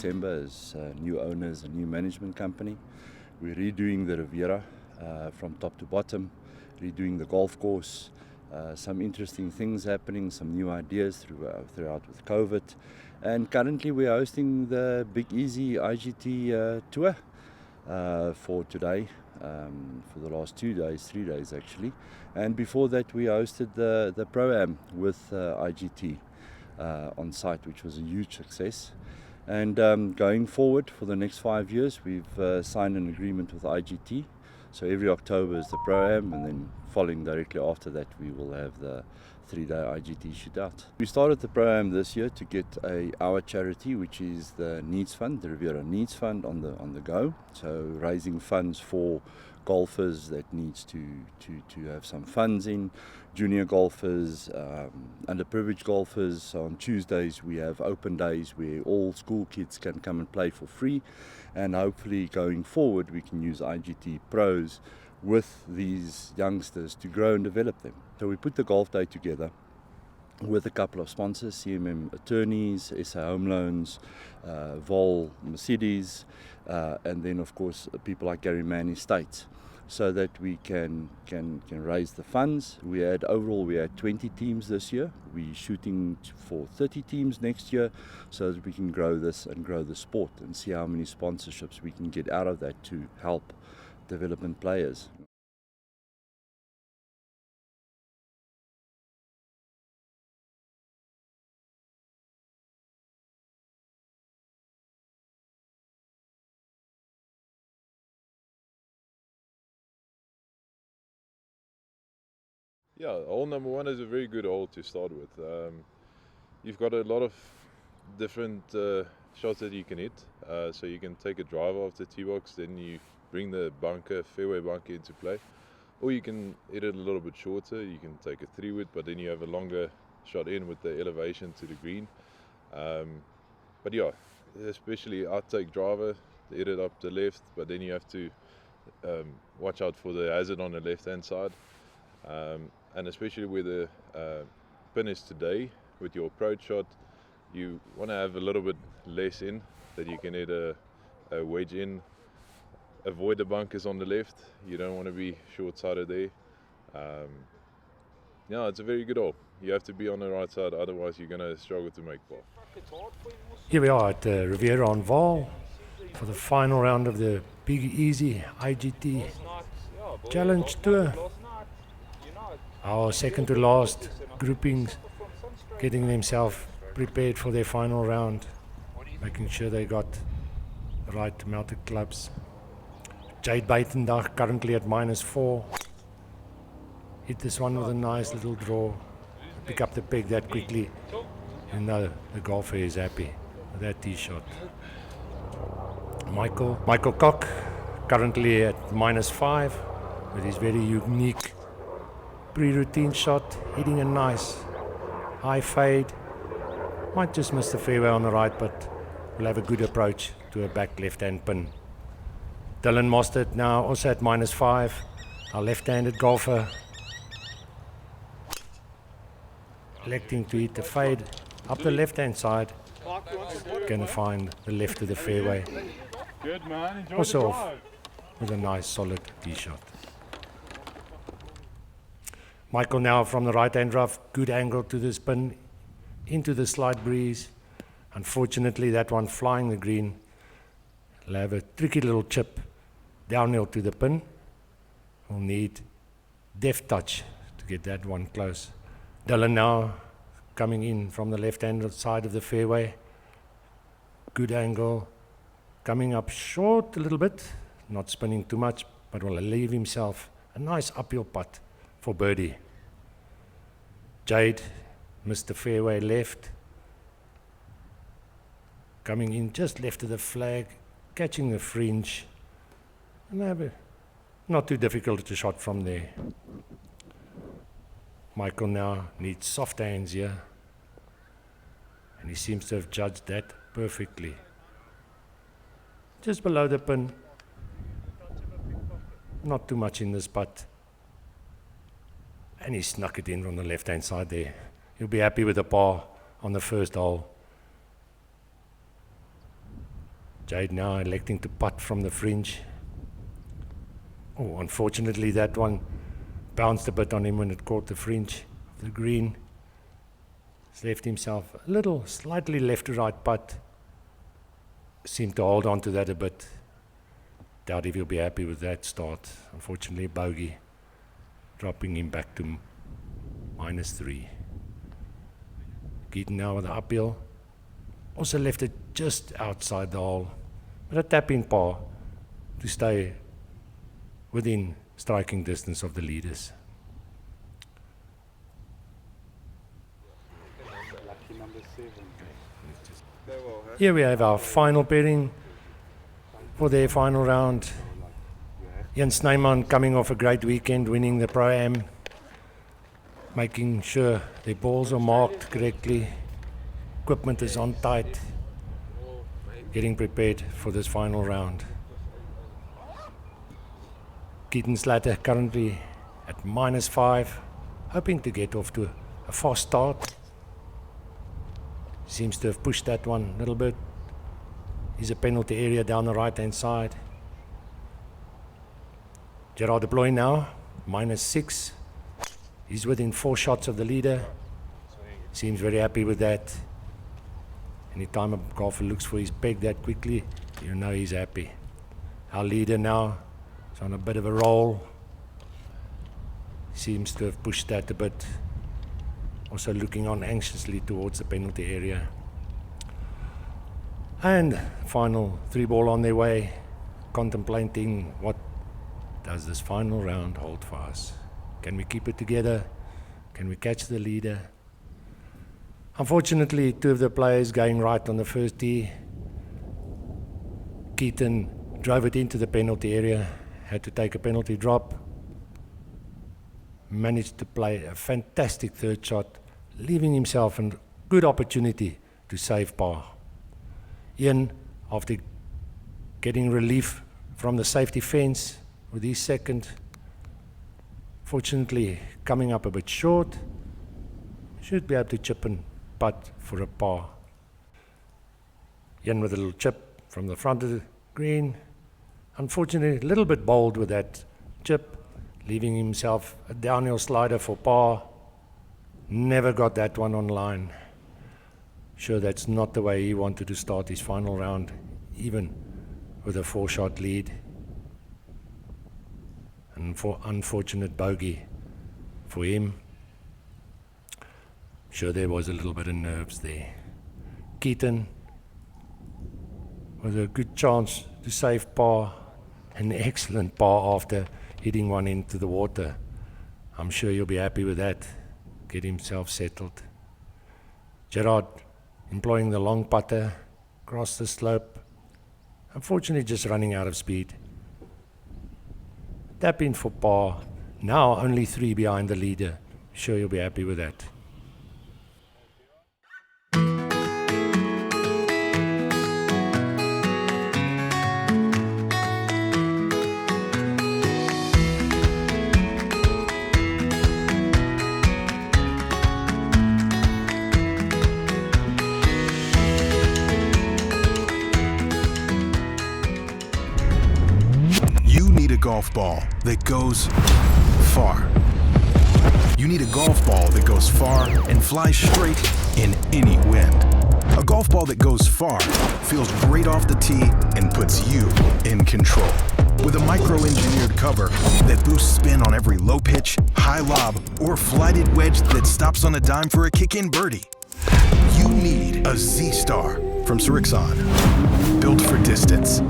December as new owners and new management company. We're redoing the Riviera from top to bottom, redoing the golf course, some interesting things happening, some new ideas throughout with COVID. And currently we're hosting the Big Easy IGT tour for today, for the last 3 days actually. And before that we hosted the Pro-Am with IGT on site, which was a huge success. And going forward for the next 5 years, we've signed an agreement with IGT. So every October is the Pro-Am, and then following directly after that, we will have the 3-day IGT shootout. We started the Pro-Am this year to get our charity, which is the Needs Fund, the Riviera Needs Fund, on the go. So raising funds for golfers that needs to have some funds in, junior golfers, underprivileged golfers. So on Tuesdays we have open days where all school kids can come and play for free, and hopefully going forward we can use IGT pros with these youngsters to grow and develop them. So we put the golf day together with a couple of sponsors, CMM Attorneys, SA Home Loans, Vaal Mercedes, and then of course people like Gary Mann Estates, so that we can raise the funds. Overall we had 20 teams this year. We're shooting for 30 teams next year, so that we can grow this and grow the sport and see how many sponsorships we can get out of that to help development players. Yeah, hole number one is a very good hole to start with. You've got a lot of different shots that you can hit. So you can take a driver off the tee box, then you bring the fairway bunker into play. Or you can hit it a little bit shorter. You can take a 3-wood, but then you have a longer shot in with the elevation to the green. But yeah, especially I take driver, hit it up the left, but then you have to watch out for the hazard on the left hand side. And especially where the pin is today, with your approach shot, you want to have a little bit less in, that you can hit a wedge in, avoid the bunkers on the left. You don't want to be short-sided there. Yeah, it's a very good hole. You have to be on the right side, otherwise you're going to struggle to make par. Here we are at the Riviera on Vaal for the final round of the Big Easy IGT Challenge Tour. Our second to last groupings getting themselves prepared for their final round, making sure they got the right mounted clubs. Jade Buitendag currently at -4. Hit this one with a nice little draw. Pick up the peg that quickly. And the golfer is happy with that tee shot. Michael Koch currently at -5 with his very unique pre-routine shot, hitting a nice high fade. Might just miss the fairway on the right, but will have a good approach to a back left-hand pin. Dylan Mostert now also at -5, our left-handed golfer, electing to hit the fade up the left-hand side. Gonna find the left of the fairway. Good man, enjoy Also the off drive. with a nice solid tee shot. Michael now from the right-hand rough, good angle to the spin, into the slight breeze. Unfortunately, that one flying the green. He'll have a tricky little chip downhill to the pin. We'll need deft touch to get that one close. Dylan now coming in from the left-hand side of the fairway. Good angle, coming up short a little bit, not spinning too much, but will leave himself a nice uphill putt for birdie. Jade missed the fairway left, coming in just left of the flag, catching the fringe, and not too difficult to shot from there. Michael now needs soft hands here, and he seems to have judged that perfectly. Just below the pin, not too much in this putt, and he snuck it in from the left-hand side there. He'll be happy with a par on the first hole. Jade now electing to putt from the fringe. Oh, unfortunately that one bounced a bit on him when it caught the fringe of the green. He's left himself a little, slightly left to right putt. Seemed to hold on to that a bit. Doubt if he'll be happy with that start. Unfortunately, bogey, dropping him back to -3. Keaton now with the uphill. Also left it just outside the hole. But a tap-in par to stay within striking distance of the leaders. Here we have our final pairing for their final round. Jan Snyman coming off a great weekend, winning the Pro-Am, making sure their balls are marked correctly, equipment is on tight, getting prepared for this final round. Keaton Slater currently at -5, hoping to get off to a fast start. Seems to have pushed that one a little bit. He's a penalty area down the right-hand side. Gerard deploy now, -6. He's within 4 shots of the leader. Seems very happy with that. Anytime a golfer looks for his peg that quickly, you know he's happy. Our leader now is on a bit of a roll. Seems to have pushed that a bit. Also looking on anxiously towards the penalty area. And final 3 ball on their way, contemplating what does this final round hold for us. Can we keep it together? Can we catch the leader? Unfortunately, 2 of the players going right on the first tee. Keaton drove it into the penalty area, had to take a penalty drop. Managed to play a fantastic 3rd shot, leaving himself a good opportunity to save par. Ian, after getting relief from the safety fence with his 2nd, fortunately coming up a bit short, should be able to chip and putt for a par. Ian with a little chip from the front of the green. Unfortunately, a little bit bold with that chip, leaving himself a downhill slider for par. Never got that one on line. Sure, that's not the way he wanted to start his final round, even with a 4-shot lead. And for unfortunate bogey for him. Sure, there was a little bit of nerves there. Keaton with a good chance to save par, an excellent par after hitting one into the water. I'm sure you'll be happy with that. Get himself settled. Gerard employing the long putter, across the slope. Unfortunately, just running out of speed. Tap in for par. Now only 3 behind the leader. Sure you'll be happy with that. Golf ball that goes far. You need a golf ball that goes far and flies straight in any wind. A golf ball that goes far, feels great off the tee, and puts you in control. With a micro-engineered cover that boosts spin on every low pitch, high lob, or flighted wedge that stops on a dime for a kick-in birdie. You need a Z-Star from Srixon. Built for distance.